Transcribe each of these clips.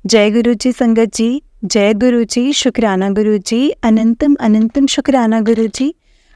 जय गुरु जी संगत जी, जय गुरु जी, शुक्राना गुरु जी, अनंतम अनंतम शुक्राना गुरु जी।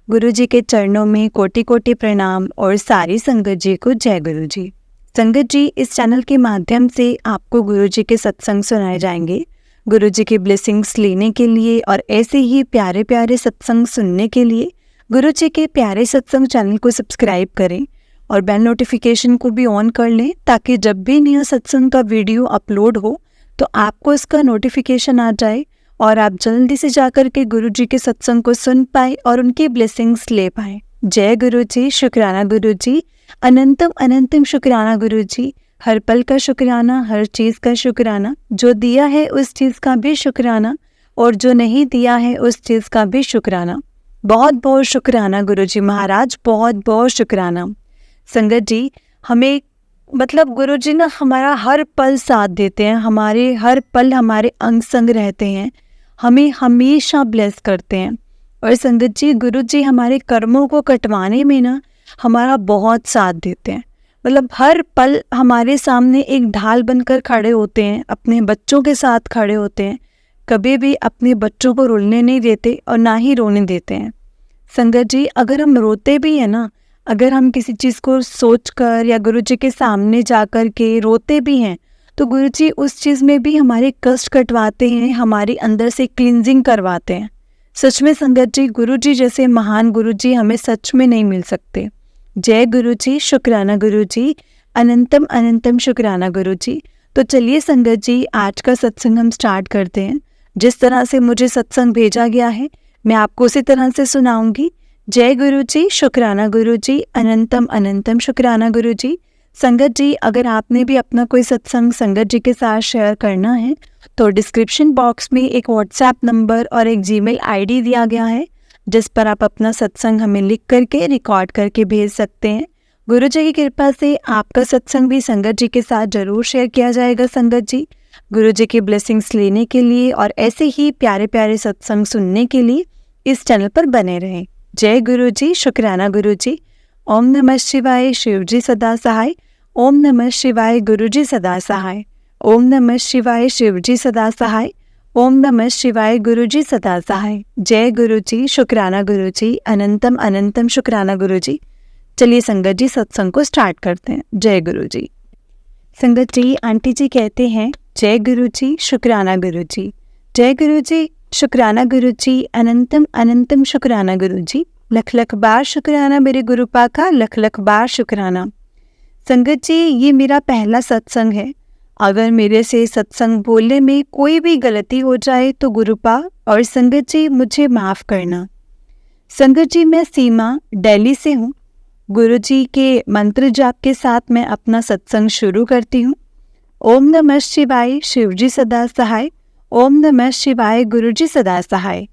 गुरु जी के चरणों में कोटि कोटि प्रणाम और सारी संगत जी को जय गुरु जी। संगत जी, इस चैनल के माध्यम से आपको गुरु जी के सत्संग सुनाए जाएंगे। गुरु जी की ब्लेसिंग्स लेने के लिए और ऐसे ही प्यारे प्यारे सत्संग सुनने के लिए गुरु जी के प्यारे सत्संग चैनल को सब्सक्राइब करें और बेल नोटिफिकेशन को भी ऑन कर लें, ताकि जब भी नया सत्संग का वीडियो अपलोड हो तो आपको इसका नोटिफिकेशन आ जाए और आप जल्दी से जाकर के गुरु जी के सत्संग को सुन पाए और उनकी ब्लेसिंग्स ले पाए। जय गुरु जी, शुक्राना गुरु जी, अनंतम अनंतम शुक्राना गुरु जी। हर पल का शुक्राना, हर चीज़ का शुक्राना, जो दिया है उस चीज़ का भी शुक्राना और जो नहीं दिया है उस चीज़ का भी शुक्राना। बहुत बहुत शुक्राना गुरु जी महाराज, बहुत बहुत शुक्राना। संगत जी, हमें गुरु जी ना हमारा हर पल साथ देते हैं, हमारे हर पल हमारे अंग संग रहते हैं, हमें हमेशा ब्लेस करते हैं। और संगत जी, गुरु जी हमारे कर्मों को कटवाने में ना हमारा बहुत साथ देते हैं। हर पल हमारे सामने एक ढाल बनकर खड़े होते हैं, अपने बच्चों के साथ खड़े होते हैं, कभी भी अपने बच्चों को रुलने नहीं देते और ना ही रोने देते हैं। संगत जी, अगर हम रोते भी हैं ना, अगर हम किसी चीज़ को सोचकर या गुरु जी के सामने जाकर के रोते भी हैं, तो गुरु जी उस चीज़ में भी हमारे कष्ट कटवाते हैं, हमारे अंदर से क्लींजिंग करवाते हैं। सच में संगत जी, गुरु जी जैसे महान गुरु जी हमें सच में नहीं मिल सकते। जय गुरु जी, शुक्राना गुरु जी, अनंतम अनंतम शुक्राना गुरु जी। तो चलिए संगत जी, आज का सत्संग हम स्टार्ट करते हैं। जिस तरह से मुझे सत्संग भेजा गया है मैं आपको उसी तरह से सुनाऊंगी। जय गुरु जी, शुक्राना गुरु जी, अनंतम अनंतम शुक्राना गुरु जी। संगत जी, अगर आपने भी अपना कोई सत्संग संगत जी के साथ शेयर करना है तो डिस्क्रिप्शन बॉक्स में एक व्हाट्सएप नंबर और एक जीमेल आईडी दिया गया है, जिस पर आप अपना सत्संग हमें लिख करके रिकॉर्ड करके भेज सकते हैं। गुरु जी की कृपा से आपका सत्संग भी संगत जी के साथ जरूर शेयर किया जाएगा। संगत जी, गुरु जी की ब्लेसिंग्स लेने के लिए और ऐसे ही प्यारे प्यारे सत्संग सुनने के लिए इस चैनल पर बने रहें। जय गुरु जी, शुक्राना गुरु जी। ओम नमः शिवाय, शिव जी सदा सहाय। ओम नमः शिवाय, गुरु जी सदा सहाय। ओम नमः शिवाय, शिव जी सदा सहाय। ओम नमः शिवाय, गुरु जी सदा सहाय। जय गुरु जी, शुक्राना गुरु जी, अनंतम अनंतम शुक्राना गुरु जी। चलिए संगत जी, सत्संग को स्टार्ट करते हैं। जय गुरु जी। संगत जी, आंटी जी कहते हैं, जय गुरु जी, शुक्राना गुरु जी। जय गुरु जी, शुक्राना गुरु जी, अनंतम अनंतम शुक्राना गुरु जी। लख लख बार शुक्राना मेरे गुरु पाका, लख लख बार शुक्राना। संगत जी, ये मेरा पहला सत्संग है। अगर मेरे से सत्संग बोलने में कोई भी गलती हो जाए तो गुरुपा और संगत जी मुझे माफ़ करना। संगत जी, मैं सीमा दिल्ली से हूँ। गुरु जी के मंत्र जाप के साथ मैं अपना सत्संग शुरू करती हूँ। ओम नमः शिवाय, शिव जी सदा सहाय। ओम नमः शिवाय, गुरु जी सदा सहाय।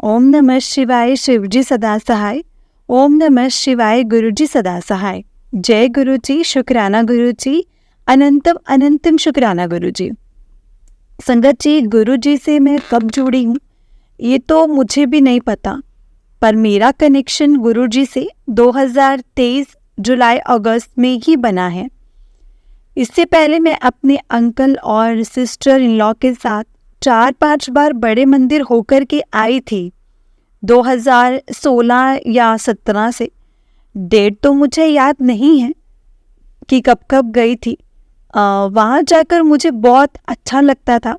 ओम नमः शिवाय, शिव जी सदा सहाय। ओम नमः शिवाय, गुरु जी सदा सहाय। जय गुरु जी, शुक्राना गुरु जी, अनंतम अनंतम शुक्राना गुरु जी। संगत जी, गुरु जी से मैं कब जुड़ी हूँ ये तो मुझे भी नहीं पता, पर मेरा कनेक्शन गुरु जी से 2023 जुलाई अगस्त में ही बना है। इससे पहले मैं अपने अंकल और सिस्टर इन लॉ के साथ 4-5 बार बड़े मंदिर होकर के आई थी, 2016 या 17 से। डेट तो मुझे याद नहीं है कि कब कब गई थी। वहाँ जाकर मुझे बहुत अच्छा लगता था,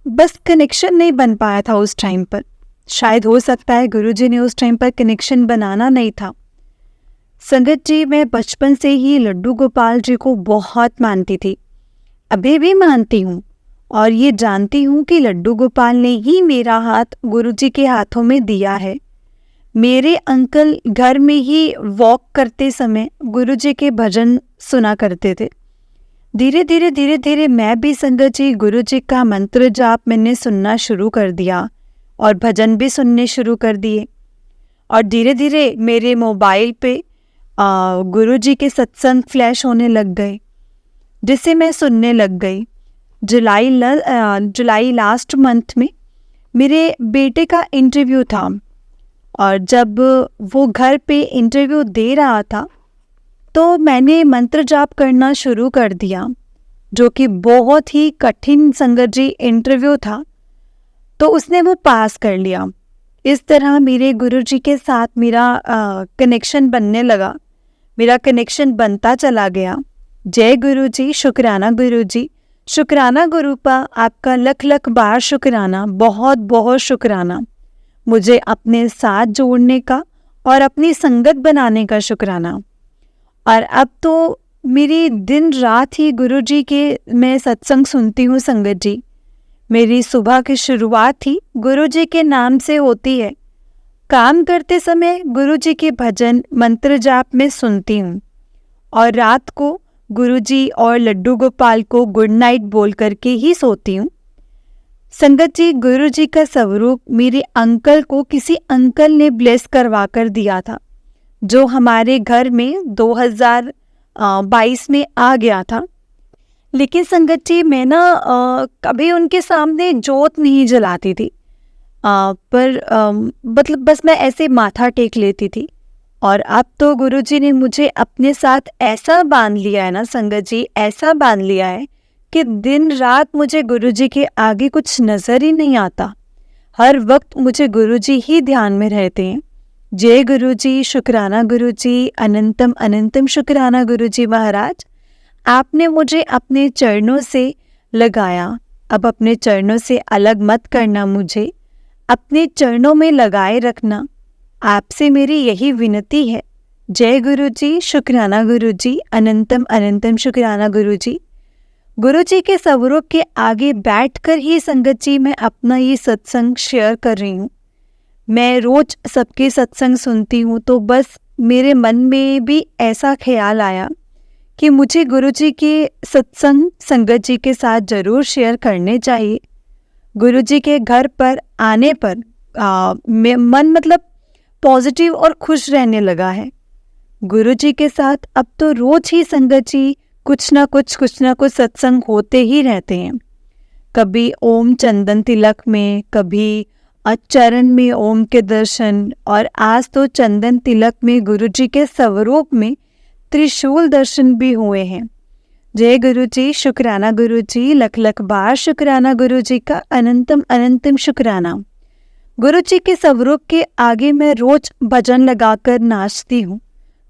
बस कनेक्शन नहीं बन पाया था उस टाइम पर। शायद हो सकता है गुरुजी ने उस टाइम पर कनेक्शन बनाना नहीं था। संगत जी, मैं बचपन से ही लड्डू गोपाल जी को बहुत मानती थी, अभी भी मानती हूँ, और ये जानती हूँ कि लड्डू गोपाल ने ही मेरा हाथ गुरुजी के हाथों में दिया है। मेरे अंकल घर में ही वॉक करते समय गुरुजी के भजन सुना करते थे। धीरे धीरे मैं भी संगत जी गुरुजी का मंत्र जाप मैंने सुनना शुरू कर दिया और भजन भी सुनने शुरू कर दिए। और धीरे धीरे मेरे मोबाइल पे गुरुजी के सत्संग फ्लैश होने लग गए, जिसे मैं सुनने लग गई। जुलाई लास्ट मंथ में मेरे बेटे का इंटरव्यू था, और जब वो घर पे इंटरव्यू दे रहा था तो मैंने मंत्र जाप करना शुरू कर दिया। जो कि बहुत ही कठिन संगत जी इंटरव्यू था, तो उसने वो पास कर लिया। इस तरह मेरे गुरुजी के साथ मेरा कनेक्शन बनने लगा, मेरा कनेक्शन बनता चला गया। जय गुरुजी, शुक्राना गुरुजी, शुक्राना गुरुपा, आपका लख लख बार शुक्राना, बहुत बहुत शुक्राना मुझे अपने साथ जोड़ने का और अपनी संगत बनाने का शुक्राना। और अब तो मेरी दिन रात ही गुरुजी के मैं सत्संग सुनती हूँ संगत जी। मेरी सुबह की शुरुआत ही गुरुजी के नाम से होती है। काम करते समय गुरुजी के भजन मंत्र जाप में सुनती हूँ और रात को गुरुजी और लड्डू गोपाल को गुड नाइट बोल करके ही सोती हूँ। संगत जी, गुरुजी का स्वरूप मेरे अंकल को किसी अंकल ने ब्लेस करवा कर दिया था, जो हमारे घर में 2022 में आ गया था। लेकिन संगत जी, मैं ना कभी उनके सामने जोत नहीं जलाती थी, पर मतलब बस मैं ऐसे माथा टेक लेती थी। और अब तो गुरुजी ने मुझे अपने साथ ऐसा बांध लिया है ना संगत जी, ऐसा बांध लिया है कि दिन रात मुझे गुरुजी के आगे कुछ नज़र ही नहीं आता। हर वक्त मुझे गुरुजी ही ध्यान में रहते हैं। जय गुरुजी, शुक्राना गुरुजी, अनंतम अनंतम शुक्राना गुरुजी महाराज, आपने मुझे अपने चरणों से लगाया। अब अपने चरणों से अलग मत करना, मुझे अपने चरणों में लगाए रखना। आपसे मेरी यही विनती है। जय गुरुजी, शुक्राना गुरुजी, अनंतम अनंतम शुक्राना गुरुजी। गुरुजी के स्वरूप के आगे बैठकर ही संगत जी मैं अपना ये सत्संग शेयर कर रही हूँ। मैं रोज सबके सत्संग सुनती हूँ, तो बस मेरे मन में भी ऐसा ख्याल आया कि मुझे गुरुजी के सत्संग संगत जी के साथ ज़रूर शेयर करने चाहिए। गुरुजी के घर पर आने पर मन मतलब पॉजिटिव और खुश रहने लगा है। गुरुजी के साथ अब तो रोज ही संगत जी कुछ ना कुछ सत्संग होते ही रहते हैं। कभी ओम चंदन तिलक में, कभी चरण में ओम के दर्शन, और आज तो चंदन तिलक में गुरुजी के स्वरूप में त्रिशूल दर्शन भी हुए हैं। जय गुरुजी, शुक्राना गुरुजी, लख लख बार शुक्राना गुरुजी का, अनंतम अनंतम शुक्राना। गुरुजी के स्वरूप के आगे मैं रोज भजन लगाकर नाचती हूँ,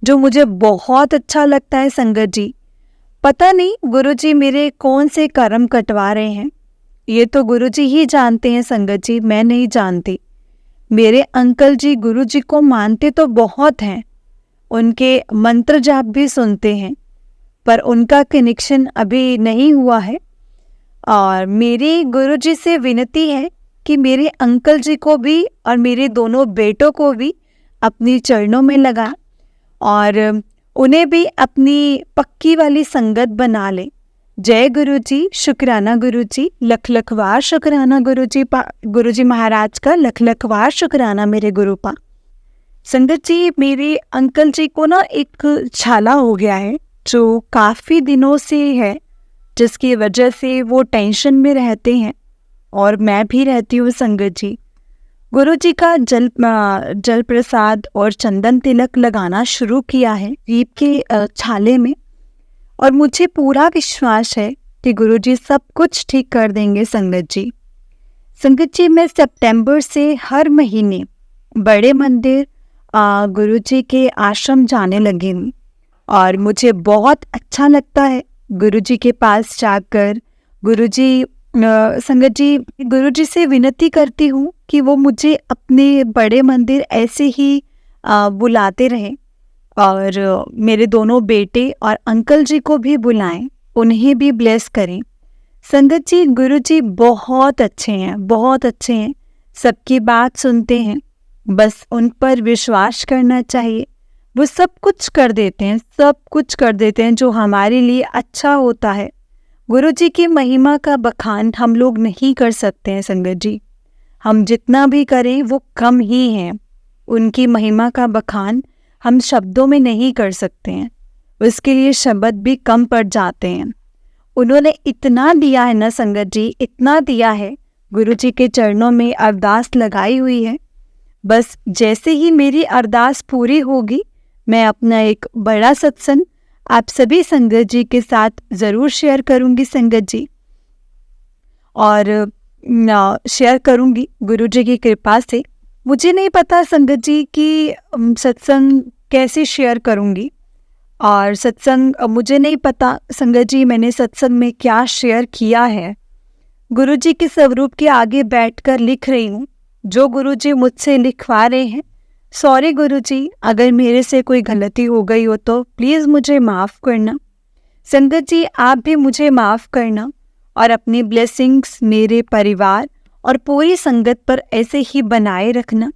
जो मुझे बहुत अच्छा लगता है संगत जी। पता नहीं गुरुजी मेरे कौन से कर्म कटवा रहे हैं, ये तो गुरुजी ही जानते हैं संगत जी, मैं नहीं जानती। मेरे अंकल जी गुरुजी को मानते तो बहुत हैं, उनके मंत्र जाप भी सुनते हैं, पर उनका कनेक्शन अभी नहीं हुआ है। और मेरी गुरुजी से विनती है कि मेरे अंकल जी को भी और मेरे दोनों बेटों को भी अपनी चरणों में लगा और उन्हें भी अपनी पक्की वाली संगत बना ले। जय गुरुजी, शुक्राना गुरुजी, लख लखवार शुक्राना गुरुजी, गुरुजी महाराज का लख लखवार शुक्राना मेरे गुरुपा। संगत जी, मेरे अंकल जी को ना एक छाला हो गया है जो काफ़ी दिनों से है, जिसकी वजह से वो टेंशन में रहते हैं और मैं भी रहती हूँ संगत जी। गुरुजी का जल प्रसाद और चंदन तिलक लगाना शुरू किया है रीप के छाले में, और मुझे पूरा विश्वास है कि गुरुजी सब कुछ ठीक कर देंगे संगत जी। संगत जी, मैं सितंबर से हर महीने बड़े मंदिर गुरुजी के आश्रम जाने लगी हूँ और मुझे बहुत अच्छा लगता है गुरुजी के पास जाकर। गुरुजी संगत जी, गुरुजी से विनती करती हूँ कि वो मुझे अपने बड़े मंदिर ऐसे ही बुलाते रहें और मेरे दोनों बेटे और अंकल जी को भी बुलाएं, उन्हें भी ब्लेस करें। संगत जी, गुरुजी बहुत अच्छे हैं, बहुत अच्छे हैं, सबकी बात सुनते हैं, बस उन पर विश्वास करना चाहिए। वो सब कुछ कर देते हैं, सब कुछ कर देते हैं जो हमारे लिए अच्छा होता है। गुरुजी की महिमा का बखान हम लोग नहीं कर सकते हैं संगत जी, हम जितना भी करें वो कम ही है। उनकी महिमा का बखान हम शब्दों में नहीं कर सकते हैं, उसके लिए शब्द भी कम पड़ जाते हैं। उन्होंने इतना दिया है ना संगत जी, इतना दिया है। गुरुजी के चरणों में अरदास लगाई हुई है, बस जैसे ही मेरी अरदास पूरी होगी मैं अपना एक बड़ा सत्संग आप सभी संगत जी के साथ ज़रूर शेयर करूँगी संगत जी, और शेयर करूँगी गुरु जी की कृपा से। मुझे नहीं पता संगत जी कि सत्संग कैसे शेयर करूँगी, और सत्संग मुझे नहीं पता संगत जी मैंने सत्संग में क्या शेयर किया है। गुरु जी के स्वरूप के आगे बैठकर लिख रही हूँ जो गुरु जी मुझसे लिखवा रहे हैं। सॉरी गुरु जी, अगर मेरे से कोई गलती हो गई हो तो प्लीज़ मुझे माफ़ करना। संगत जी आप भी मुझे माफ़ करना और अपनी ब्लेसिंग्स मेरे परिवार और पूरी संगत पर ऐसे ही बनाए रखना।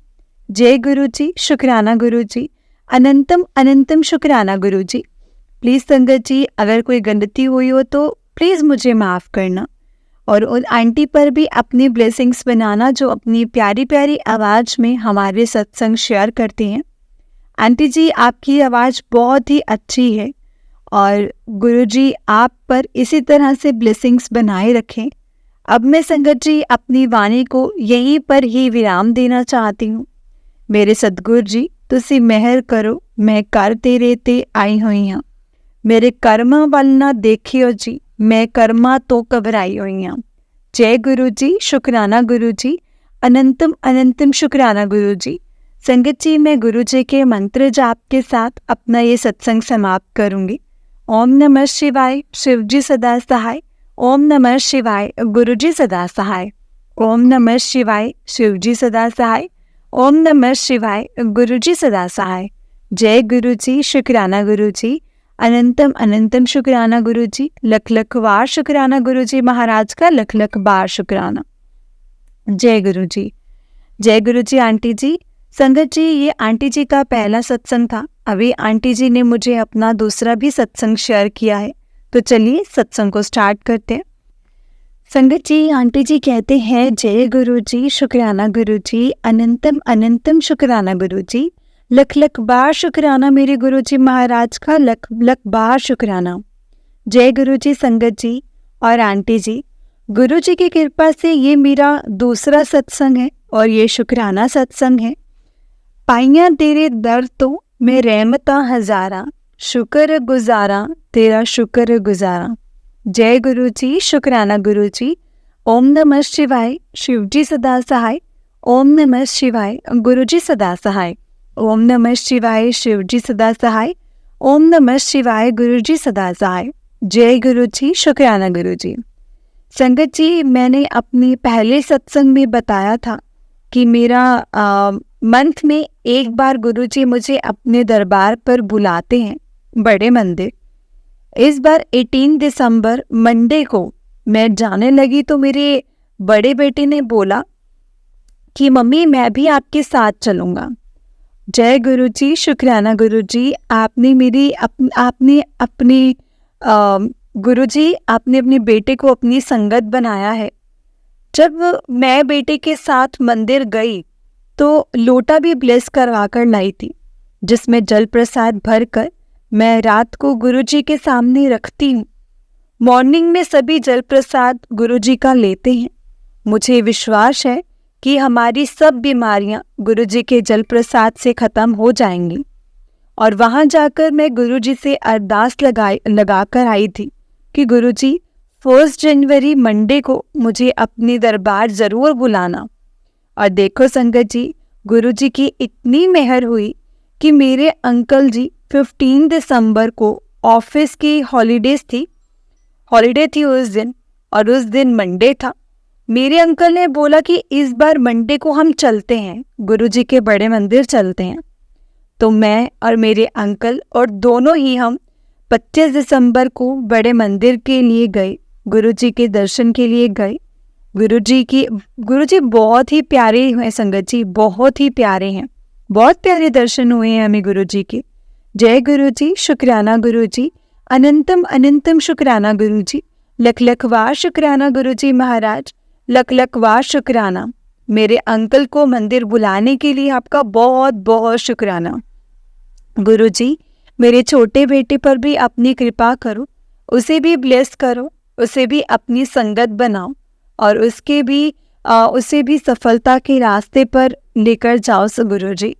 जय गुरु जी, शुक्राना गुरु जी, अनंतम अनंतम शुक्राना गुरु जी। प्लीज़ संगत जी अगर कोई गलती हुई हो तो प्लीज़ मुझे माफ़ करना, और उन आंटी पर भी अपनी ब्लेसिंग्स बनाना जो अपनी प्यारी प्यारी आवाज़ में हमारे सत्संग शेयर करती हैं। आंटी जी आपकी आवाज़ बहुत ही अच्छी है, और गुरुजी आप पर इसी तरह से ब्लेसिंग्स बनाए रखें। अब मैं संगत जी अपनी वाणी को यहीं पर ही विराम देना चाहती हूँ। मेरे सतगुरु जी तुसी मेहर करो, मैं कर तेरे ते आई हुई हाँ। मेरे कर्मा वल ना देखियो जी, मैं कर्मा तो घबराई हुई हाँ। जय गुरु जी, शुक्राना गुरु जी, अनंतम अनंतम शुक्राना गुरु जी। संगत जी मैं गुरु जी के मंत्र जाप के साथ अपना ये सत्संग समाप्त करूंगी। ओम नमः शिवाय, शिव जी सदा सहाय। ओम नमः शिवाय, गुरु जी सदा सहाय। ओम नमः शिवाय, शिव जी सदा सहाय। ओम नमः शिवाय, गुरु जी सदा सहाय। जय गुरु जी, शुक्राना गुरु जी, अनंतम अनंतम शुक्राना गुरु जी, लख लख बार शुक्राना गुरु जी महाराज का, लख लख बार शुक्राना। जय गुरु जी, जय गुरु जी। आंटी जी, संगत जी ये आंटी जी का पहला सत्संग था। अभी आंटी जी ने मुझे अपना दूसरा भी सत्संग शेयर किया है, तो चलिए सत्संग को स्टार्ट करते हैं। संगत जी आंटी जी कहते हैं, जय गुरु जी, शुक्राना गुरु जी, अनंतम अनंतम शुक्राना गुरु जी, लख लख बार शुक्राना मेरे गुरु जी महाराज का, लख लख बार शुक्राना। जय गुरु जी संगत जी और आंटी जी, गुरु जी की कृपा से ये मेरा दूसरा सत्संग है और ये शुक्राना सत्संग है। पाइयां तेरे दर तो मैं रहमता हजारा, शुक्र गुजारा तेरा शुक्र गुजारा। जय गुरु जी, शुक्राना गुरु जी। ओम नमः शिवाय, शिव जी सदा सहाय। ओम नमः शिवाय, गुरु जी सदा सहाय। ओम नमः शिवाय, शिव जी सदा सहाय। ओम नमः शिवाय, गुरु जी सदा सहाय। जय गुरु जी, शुक्राना गुरु जी। संगत जी मैंने अपने पहले सत्संग में बताया था कि मेरा मंथ में एक बार गुरुजी मुझे अपने दरबार पर बुलाते हैं, बड़े मंदिर। इस बार 18 दिसंबर मंडे को मैं जाने लगी तो मेरे बड़े बेटे ने बोला कि मम्मी मैं भी आपके साथ चलूँगा। जय गुरुजी, शुक्राना गुरुजी, आपने मेरी आपने अपने बेटे को अपनी संगत बनाया है। जब मैं बेटे के साथ मंदिर गई तो लोटा भी ब्लेस करवा कर लाई थी, जिसमें जल प्रसाद भरकर मैं रात को गुरुजी के सामने रखती हूँ। मॉर्निंग में सभी जल प्रसाद गुरुजी का लेते हैं। मुझे विश्वास है कि हमारी सब बीमारियाँ गुरुजी के जल प्रसाद से ख़त्म हो जाएंगी। और वहाँ जाकर मैं गुरुजी से अरदास लगा कर आई थी कि गुरुजी 1 जनवरी मंडे को मुझे अपने दरबार ज़रूर बुलाना। और देखो संगत जी, गुरुजी की इतनी मेहर हुई कि मेरे अंकल जी 15 दिसंबर को ऑफिस की हॉलीडे थी उस दिन, और उस दिन मंडे था। मेरे अंकल ने बोला कि इस बार मंडे को हम चलते हैं, गुरुजी के बड़े मंदिर चलते हैं। तो मैं और मेरे अंकल और दोनों ही हम 25 दिसंबर को बड़े मंदिर के लिए गए, गुरुजी के दर्शन के लिए गए। गुरुजी बहुत ही प्यारे हैं संगत जी, बहुत ही प्यारे हैं। बहुत प्यारे दर्शन हुए हैं हमें गुरुजी के। जय गुरुजी, शुक्राना गुरुजी, अनंतम अनंतम शुक्राना गुरुजी, लख लख बार शुक्राना गुरुजी महाराज, लख लख बार शुक्राना। मेरे अंकल को मंदिर बुलाने के लिए आपका बहुत बहुत शुक्राना। गुरुजी मेरे छोटे बेटे पर भी अपनी कृपा करो, उसे भी ब्लेस करो, उसे भी अपनी संगत बनाओ और उसे भी सफलता के रास्ते पर लेकर जाओ। गुरुजी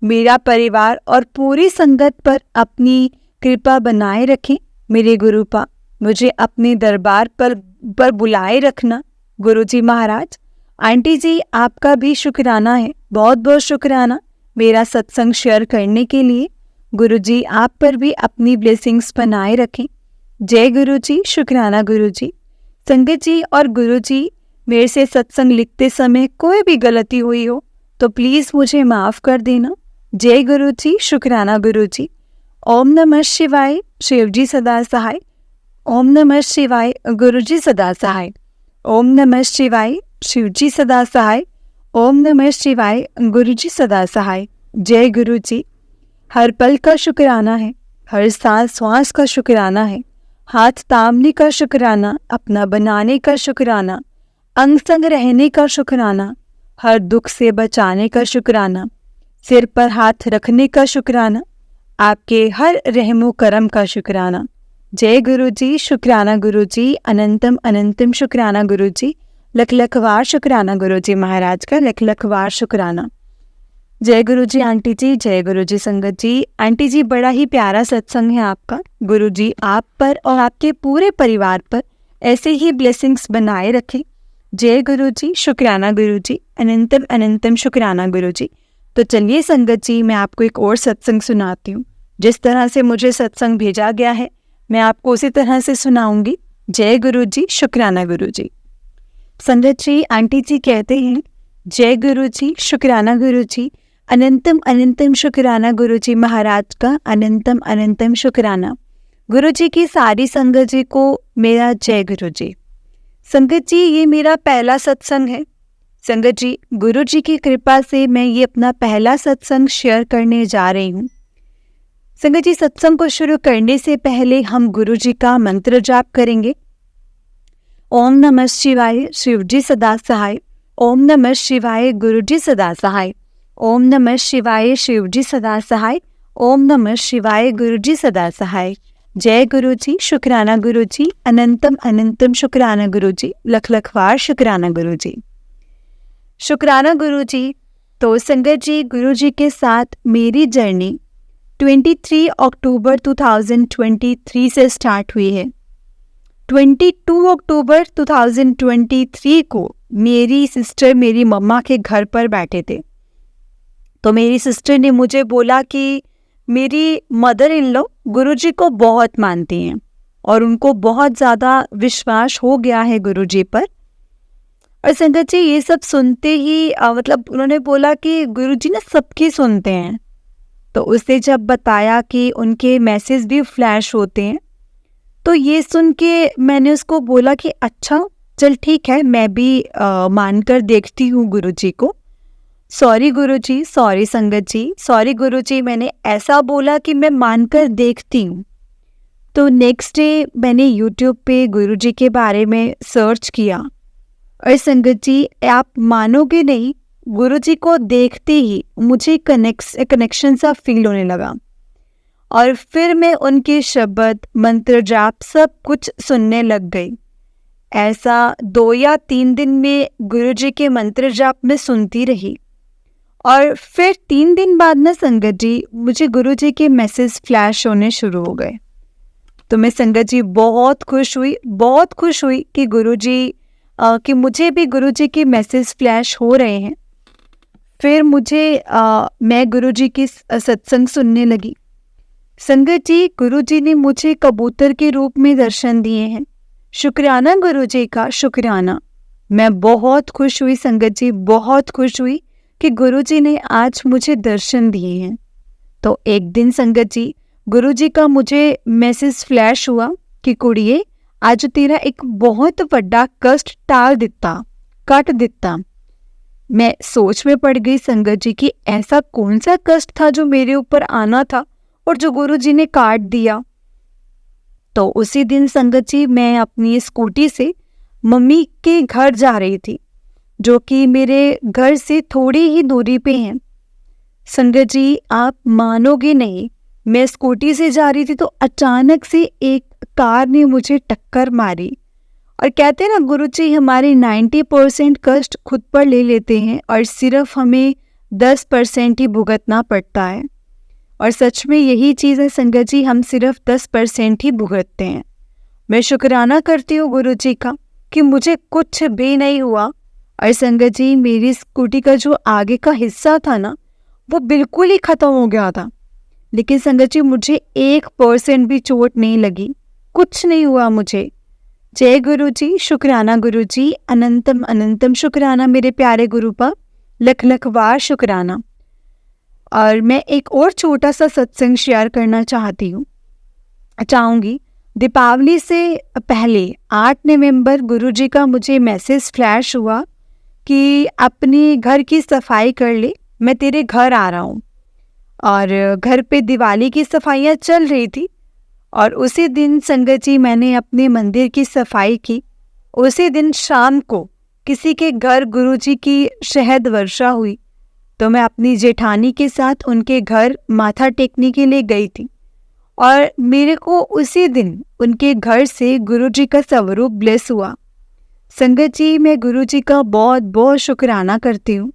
मेरा परिवार और पूरी संगत पर अपनी कृपा बनाए रखें मेरे गुरुपा, मुझे अपने दरबार पर बुलाए रखना गुरुजी महाराज। आंटी जी आपका भी शुक्राना है, बहुत बहुत शुक्राना मेरा सत्संग शेयर करने के लिए। गुरुजी आप पर भी अपनी ब्लेसिंग्स बनाए रखें। जय गुरुजी, शुक्राना गुरुजी। संगत जी और गुरुजी, मेरे से सत्संग लिखते समय कोई भी गलती हुई हो तो प्लीज़ मुझे माफ़ कर देना। जय गुरुजी, शुक्राना गुरुजी। ओम नमः शिवाय, शिवजी सदा सहाय। ओम नमः शिवाय, गुरुजी सदा सहाय। ओम नमः शिवाय, शिवजी सदा सहाय। ओम नमः शिवाय, गुरुजी सदा सहाय। जय गुरुजी। हर पल का शुक्राना है, हर सांस श्वास का शुक्राना है, हाथ थामने का शुक्राना, अपना बनाने का शुक्राना, अंग संग रहने का शुक्राना, हर दुख से बचाने का शुक्राना, सिर पर हाथ रखने का शुक्राना, आपके हर रहमो करम का शुक्राना। जय गुरुजी, शुक्राना गुरुजी, अनंतम अनंतम शुक्राना गुरुजी, लख लख वार शुक्राना गुरुजी महाराज का, लख लख वार शुक्राना। जय गुरुजी आंटी जी, जय गुरुजी संगत जी। आंटी जी बड़ा ही प्यारा सत्संग है आपका। गुरुजी आप पर और आपके पूरे परिवार पर ऐसे ही ब्लेसिंग्स बनाए रखें। जय गुरुजी, शुक्राना गुरुजी, अनंतम अनंतम शुक्राना गुरुजी। तो चलिए संगत जी, मैं आपको एक और सत्संग सुनाती हूँ। जिस तरह से मुझे सत्संग भेजा गया है मैं आपको उसी तरह से सुनाऊंगी। जय गुरुजी, शुक्राना गुरुजी। संगत जी आंटी जी कहते हैं, जय गुरुजी, शुक्राना गुरुजी, अनंतम अनंतम शुक्राना गुरुजी महाराज का, अनंतम अनंतम शुक्राना। गुरुजी की सारी संगत जी को मेरा जय गुरुजी। संगत जी ये मेरा पहला सत्संग है। संगत जी गुरुजी की कृपा से मैं ये अपना पहला सत्संग शेयर करने जा रही हूँ। संगत जी सत्संग को शुरू करने से पहले हम गुरुजी का मंत्र जाप करेंगे। ओम नमः शिवाय, शिवजी सदा सहाय। ओम नमः शिवाय, गुरुजी सदा सहाय। ओम नमः शिवाय, शिवजी सदा सहाय। ओम नमः शिवाय, गुरुजी सदा सहाय। जय गुरुजी, शुक्राना गुरुजी, अनंतम अनंतम शुक्राना गुरुजी, लख लख वार शुक्राना गुरुजी। शुक्राना गुरुजी। तो संगत जी गुरुजी के साथ मेरी जर्नी 23 अक्टूबर 2023 से स्टार्ट हुई है। 22 अक्टूबर 2023 को मेरी सिस्टर मेरी मम्मा के घर पर बैठे थे। तो मेरी सिस्टर ने मुझे बोला कि मेरी मदर इन लॉ गुरुजी को बहुत मानती हैं और उनको बहुत ज़्यादा विश्वास हो गया है गुरुजी पर। और संगत जी ये सब सुनते ही मतलब उन्होंने बोला कि गुरुजी ना सबकी सुनते हैं। तो उसने जब बताया कि उनके मैसेज भी फ्लैश होते हैं तो ये सुन के मैंने उसको बोला कि अच्छा चल ठीक है, मैं भी मानकर देखती हूँ गुरुजी को। सॉरी गुरुजी, सॉरी संगत जी, सॉरी गुरुजी, मैंने ऐसा बोला कि मैं मानकर देखती हूँ। तो नेक्स्ट डे मैंने यूट्यूब पे गुरुजी के बारे में सर्च किया और संगत जी आप मानोगे नहीं, गुरुजी को देखते ही मुझे कनेक्शन सा फील होने लगा और फिर मैं उनके शब्द मंत्र जाप सब कुछ सुनने लग गई। ऐसा 2 या 3 दिन में गुरुजी के मंत्र जाप में सुनती रही और फिर 3 दिन बाद ना संगत जी मुझे गुरुजी के मैसेज फ्लैश होने शुरू हो गए। तो मैं संगत जी बहुत खुश हुई कि गुरुजी कि मुझे भी गुरुजी के मैसेज फ्लैश हो रहे हैं। फिर मैं गुरुजी की सत्संग सुनने लगी। संगत जी गुरुजी ने मुझे कबूतर के रूप में दर्शन दिए हैं। शुक्राना गुरुजी का, शुक्राना। मैं बहुत खुश हुई संगत जी, बहुत खुश हुई कि गुरुजी ने आज मुझे दर्शन दिए हैं। तो एक दिन संगत जी गुरुजी का मुझे मैसेज फ्लैश हुआ कि कुड़िए आज तेरा एक बहुत बड़ा कष्ट कट दिता। मैं सोच में पड़ गई संगत जी कि ऐसा कौन सा कष्ट था जो मेरे ऊपर आना था और जो गुरुजी ने काट दिया। तो उसी दिन संगत जी मैं अपनी स्कूटी से मम्मी के घर जा रही थी, जो कि मेरे घर से थोड़ी ही दूरी पे हैं। संगत जी आप मानोगे नहीं, मैं स्कूटी से जा रही थी तो अचानक से एक कार ने मुझे टक्कर मारी और कहते हैं ना गुरुजी हमारे 90% कष्ट खुद पर ले लेते हैं और सिर्फ हमें 10% ही भुगतना पड़ता है। और सच में यही चीज़ है संगत जी, हम सिर्फ 10% ही भुगतते हैं। मैं शुक्राना करती हूँ गुरु जी का कि मुझे कुछ भी नहीं हुआ। और संगत जी, मेरी स्कूटी का जो आगे का हिस्सा था ना, वो बिल्कुल ही ख़त्म हो गया था। लेकिन संगत जी, मुझे 1% भी चोट नहीं लगी, कुछ नहीं हुआ मुझे। जय गुरु जी, शुक्राना गुरु जी, अनंतम अनंतम शुक्राना मेरे प्यारे गुरु पर, लख लख बार शुक्राना। और मैं एक और छोटा सा सत्संग शेयर करना चाहूँगी। दीपावली से पहले 8 नवंबर गुरुजी का मुझे मैसेज फ्लैश हुआ कि अपने घर की सफाई कर ले, मैं तेरे घर आ रहा हूँ। और घर पे दिवाली की सफाइयाँ चल रही थी और उसी दिन संगत जी मैंने अपने मंदिर की सफाई की। उसी दिन शाम को किसी के घर गुरुजी की शहद वर्षा हुई, तो मैं अपनी जेठानी के साथ उनके घर माथा टेकने के लिए गई थी और मेरे को उसी दिन उनके घर से गुरुजी का स्वरूप ब्लेस हुआ। संगत जी, मैं गुरुजी का बहुत बहुत शुक्राना करती हूँ।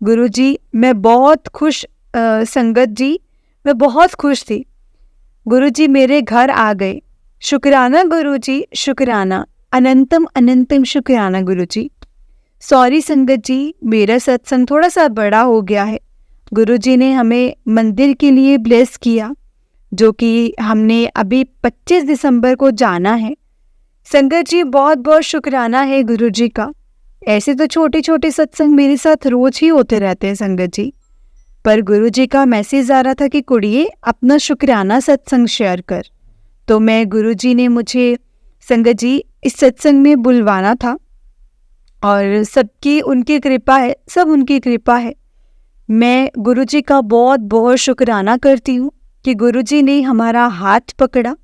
गुरुजी, मैं बहुत खुश संगत जी, मैं बहुत खुश थी। गुरुजी मेरे घर आ गए। शुक्राना गुरुजी, शुक्राना, अनंतम अनंतम शुक्राना गुरुजी। सॉरी संगत जी, मेरा सत्संग थोड़ा सा बड़ा हो गया है। गुरुजी ने हमें मंदिर के लिए ब्लेस किया, जो कि हमने अभी 25 दिसंबर को जाना है। संगत जी, बहुत बहुत शुक्राना है गुरुजी का। ऐसे तो छोटे छोटे सत्संग मेरे साथ रोज ही होते रहते हैं संगत जी, पर गुरुजी का मैसेज आ रहा था कि कुड़िए अपना शुक्राना सत्संग शेयर कर। तो मैं गुरुजी ने मुझे संगत जी इस सत्संग में बुलवाना था और सबकी उनकी कृपा है, सब उनकी कृपा है। मैं गुरुजी का बहुत बहुत शुक्राना करती हूँ कि गुरुजी ने हमारा हाथ पकड़ा,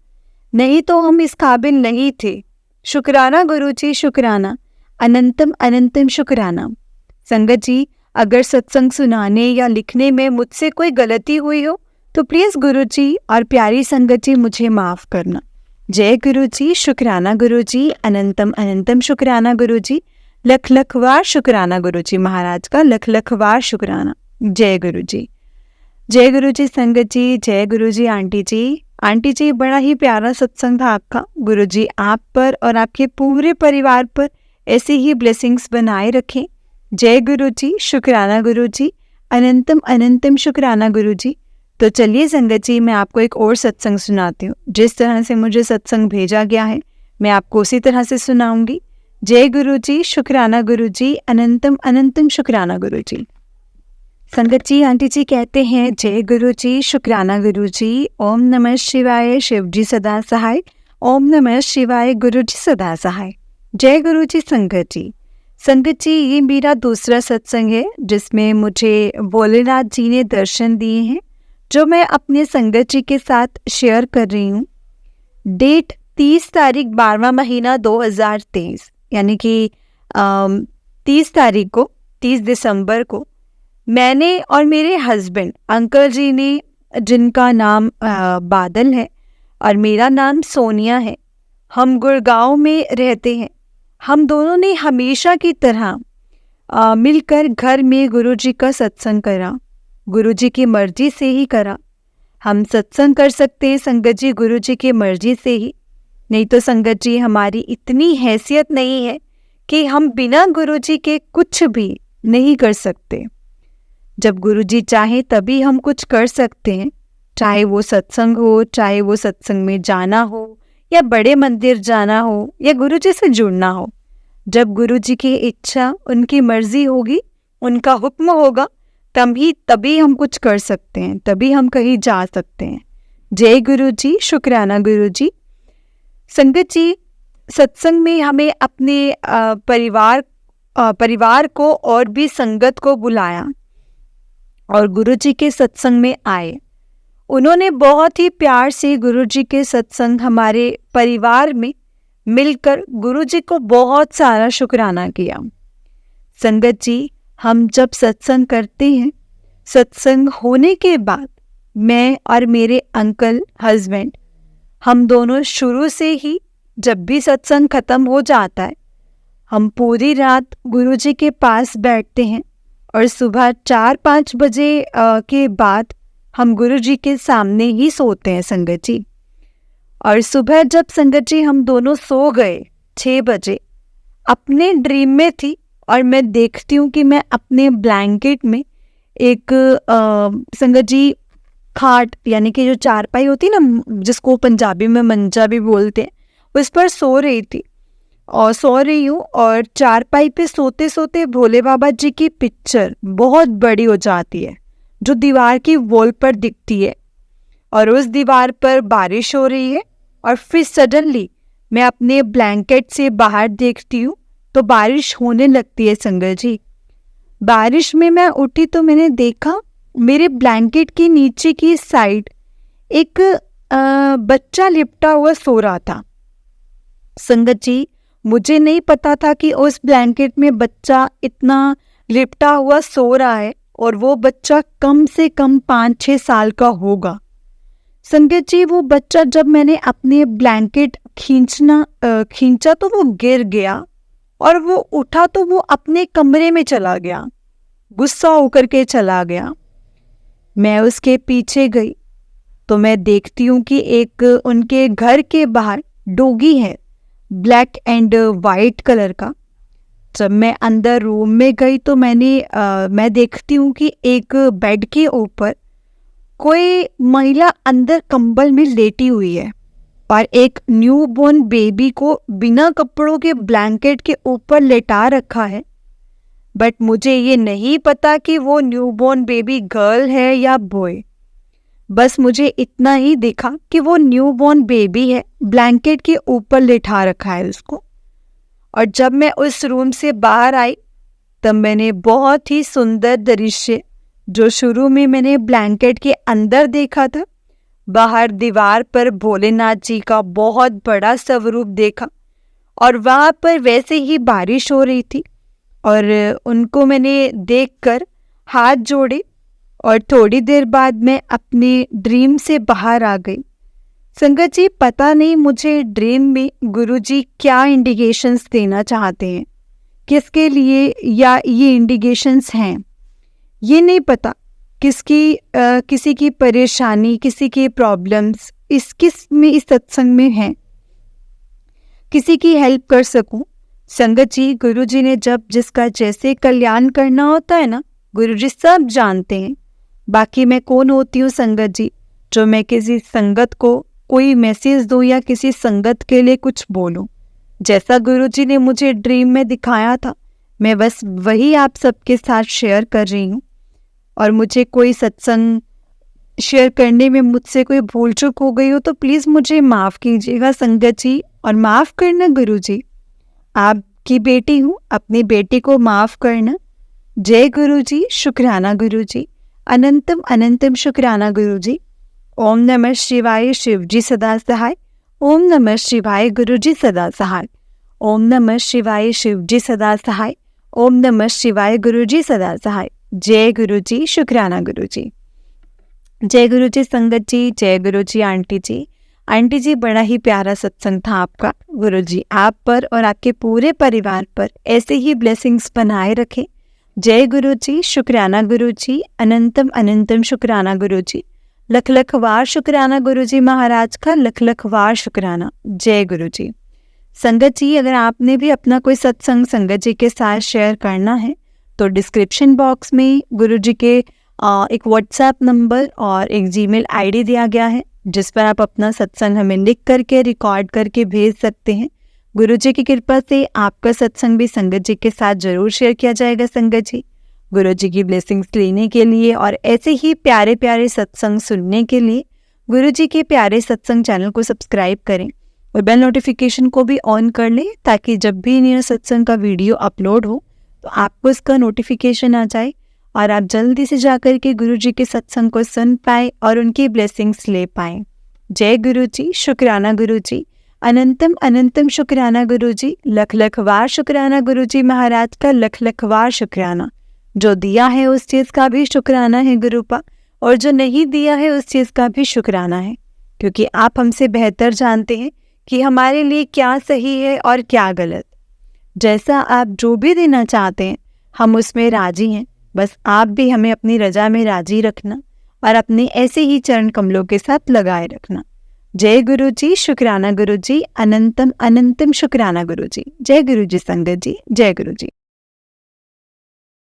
नहीं तो हम इस काबिल नहीं थे। शुक्राना गुरुजी, शुक्राना, अनंतम अनंतम शुक्राना। संगत जी, अगर सत्संग सुनाने या लिखने में मुझसे कोई गलती हुई हो तो प्लीज़ गुरुजी और प्यारी संगत जी मुझे माफ़ करना। जय गुरुजी, शुक्राना गुरुजी, अनंतम अनंतम शुक्राना गुरुजी, लख लख बार शुक्राना गुरुजी महाराज का, लख लख बार शुक्राना। जय गुरुजी, जय गुरुजी संगत जी, जय गुरुजी आंटी जी। आंटी जी, बड़ा ही प्यारा सत्संग था आपका। गुरुजी आप पर और आपके पूरे परिवार पर ऐसी ही ब्लेसिंग्स बनाए रखें। जय गुरुजी, शुक्राना गुरुजी, अनंतम अनंतम शुक्राना गुरुजी। तो चलिए संगत जी, मैं आपको एक और सत्संग सुनाती हूँ। जिस तरह से मुझे सत्संग भेजा गया है मैं आपको उसी तरह से सुनाऊंगी। जय गुरुजी, शुक्राना गुरुजी, अनंतम अनंतम शुक्राना गुरुजी। संगत जी, आंटी जी कहते हैं, जय गुरुजी, शुक्राना गुरुजी, ओम नमः शिवाय, शिव जी सदा सहाय, ओम नमः शिवाय, गुरुजी सदा सहाय। जय गुरुजी संगत जी। संगत जी, ये मेरा दूसरा सत्संग है जिसमें मुझे भोलेनाथ जी ने दर्शन दिए हैं, जो मैं अपने संगत जी के साथ शेयर कर रही हूँ। डेट 30 तारीख 12वां महीना 2023, यानी कि 30 तारीख को, 30 दिसंबर को मैंने और मेरे हस्बैंड अंकल जी ने, जिनका नाम बादल है और मेरा नाम सोनिया है, हम गुड़गांव में रहते हैं। हम दोनों ने हमेशा की तरह मिलकर घर में गुरुजी का सत्संग करा, गुरुजी की मर्जी से ही करा। हम सत्संग कर सकते हैं संगत जी गुरुजी की मर्जी से ही, नहीं तो संगत जी हमारी इतनी हैसियत नहीं है कि हम बिना गुरुजी के कुछ भी नहीं कर सकते। जब गुरुजी चाहे तभी हम कुछ कर सकते हैं, चाहे वो सत्संग हो, चाहे वो सत्संग में जाना हो या बड़े मंदिर जाना हो या गुरुजी से जुड़ना हो। जब गुरुजी की इच्छा, उनकी मर्जी होगी, उनका हुक्म होगा, तभी हम कुछ कर सकते हैं, तभी हम कहीं जा सकते हैं। जय गुरुजी, शुक्राना गुरुजी। संगत जी, सत्संग में हमें अपने परिवार को और भी संगत को बुलाया और गुरुजी के सत्संग में आए। उन्होंने बहुत ही प्यार से गुरुजी के सत्संग हमारे परिवार में मिलकर गुरुजी को बहुत सारा शुक्राना किया। संगत जी, हम जब सत्संग करते हैं, सत्संग होने के बाद मैं और मेरे अंकल हस्बैंड, हम दोनों शुरू से ही जब भी सत्संग खत्म हो जाता है, हम पूरी रात गुरुजी के पास बैठते हैं और सुबह 4-5 बजे के बाद हम गुरु जी के सामने ही सोते हैं संगत जी। और सुबह जब संगत जी हम दोनों सो गए 6 बजे, अपने ड्रीम में थी और मैं देखती हूँ कि मैं अपने ब्लैंकेट में एक संगत जी खाट यानी कि जो चारपाई होती है ना, जिसको पंजाबी में मंजा भी बोलते हैं, उस पर सो रही थी और सो रही हूँ। और चारपाई पे सोते सोते भोले बाबा जी की पिक्चर बहुत बड़ी हो जाती है जो दीवार की वॉल पर दिखती है, और उस दीवार पर बारिश हो रही है। और फिर सडनली मैं अपने ब्लैंकेट से बाहर देखती हूँ तो बारिश होने लगती है संगत जी। बारिश में मैं उठी तो मैंने देखा मेरे ब्लैंकेट के नीचे की साइड एक बच्चा लिपटा हुआ सो रहा था। संगत जी, मुझे नहीं पता था कि उस ब्लैंकेट में बच्चा इतना लिपटा हुआ सो रहा है और वो बच्चा कम से कम 5-6 साल का होगा। संगत जी, वो बच्चा जब मैंने अपने ब्लैंकेट खींचा तो वो गिर गया और वो उठा तो वो अपने कमरे में चला गया, गुस्सा होकर के चला गया। मैं उसके पीछे गई तो मैं देखती हूँ कि एक उनके घर के बाहर डॉगी है, ब्लैक एंड वाइट कलर का। जब मैं अंदर रूम में गई तो मैं देखती हूँ कि एक बेड के ऊपर कोई महिला अंदर कंबल में लेटी हुई है और एक न्यूबॉर्न बेबी को बिना कपड़ों के ब्लैंकेट के ऊपर लेटा रखा है। बट मुझे ये नहीं पता कि वो न्यूबॉर्न बेबी गर्ल है या बॉय। बस मुझे इतना ही दिखा कि वो न्यूबॉर्न बेबी है, ब्लैंकेट के ऊपर लेटा रखा है उसको। और जब मैं उस रूम से बाहर आई तब मैंने बहुत ही सुंदर दृश्य, जो शुरू में मैंने ब्लैंकेट के अंदर देखा था, बाहर दीवार पर भोलेनाथ जी का बहुत बड़ा स्वरूप देखा। और वहाँ पर वैसे ही बारिश हो रही थी और उनको मैंने देखकर हाथ जोड़े और थोड़ी देर बाद मैं अपने ड्रीम से बाहर आ गई। संगत जी, पता नहीं मुझे ड्रीम में गुरुजी क्या इंडिकेशंस देना चाहते हैं, किसके लिए या ये इंडिकेशंस हैं ये नहीं पता। किसी की परेशानी, किसी की प्रॉब्लम्स इस सत्संग में हैं, किसी की हेल्प कर सकूं। संगत जी, गुरुजी ने जब जिसका जैसे कल्याण करना होता है ना, गुरुजी सब जानते हैं। बाकी मैं कौन होती हूँ संगत जी, जो मैं किसी संगत को कोई मैसेज दूँ या किसी संगत के लिए कुछ बोलूँ। जैसा गुरुजी ने मुझे ड्रीम में दिखाया था, मैं बस वही आप सबके साथ शेयर कर रही हूँ। और मुझे कोई सत्संग शेयर करने में मुझसे कोई भूल चूक हो गई हो तो प्लीज़ मुझे माफ़ कीजिएगा संगत जी, और माफ़ करना गुरुजी। आपकी बेटी हूँ, अपनी बेटी को माफ़ करना। जय गुरुजी, शुक्राना गुरुजी, अनंतम अनंतम शुक्राना गुरुजी। ओम नमः शिवाय, शिवजी सदा सहाय। ओम नमः शिवाय, गुरुजी सदा सहाय। ओम नमः शिवाय, शिवजी सदा सहाय। ओम नमः शिवाय, गुरुजी सदा सहाय। जय गुरुजी, शुक्राना गुरुजी। जय गुरुजी संगत जी, जय गुरुजी आंटी जी। आंटी जी, बड़ा ही प्यारा सत्संग था आपका। गुरुजी आप पर और आपके पूरे परिवार पर ऐसे ही ब्लेसिंग्स बनाए रखें। जय गुरुजी, शुक्राना गुरुजी, अनंतम अनंतम शुक्राना गुरुजी। लख लख वार शुक्राना गुरुजी महाराज का, लख लख वार शुक्राना। जय गुरुजी। संगत जी, अगर आपने भी अपना कोई सत्संग संगत जी के साथ शेयर करना है तो डिस्क्रिप्शन बॉक्स में गुरुजी के एक व्हाट्सएप नंबर और एक जीमेल आईडी दिया गया है, जिस पर आप अपना सत्संग हमें लिख करके रिकॉर्ड करके भेज सकते हैं। गुरुजी की कृपा से आपका सत्संग भी संगत जी के साथ जरूर शेयर किया जाएगा। संगत जी, गुरुजी की ब्लेसिंग्स लेने के लिए और ऐसे ही प्यारे प्यारे सत्संग सुनने के लिए गुरुजी के प्यारे सत्संग चैनल को सब्सक्राइब करें और बेल नोटिफिकेशन को भी ऑन कर लें, ताकि जब भी नया सत्संग का वीडियो अपलोड हो तो आपको इसका नोटिफिकेशन आ जाए और आप जल्दी से जाकर के गुरुजी के सत्संग को सुन पाए और उनकी ब्लेसिंग्स ले पाएं। जय गुरुजी, शुक्राना गुरुजी, अनंतम अनंतम शुक्राना गुरुजी। लख लख वार शुक्राना गुरुजी महाराज का, लख लख वार शुक्राना। जो दिया है उस चीज़ का भी शुक्राना है गुरुपा, और जो नहीं दिया है उस चीज़ का भी शुक्राना है, क्योंकि आप हमसे बेहतर जानते हैं कि हमारे लिए क्या सही है और क्या गलत। जैसा आप जो भी देना चाहते हैं हम उसमें राजी हैं, बस आप भी हमें अपनी रजा में राजी रखना और अपने ऐसे ही चरण कमलों के साथ लगाए रखना। जय गुरु जी, शुक्राना गुरु जी, अनंतम अनंतम शुक्राना गुरु जी। जय गुरु जी संगत जी, जय गुरु जी।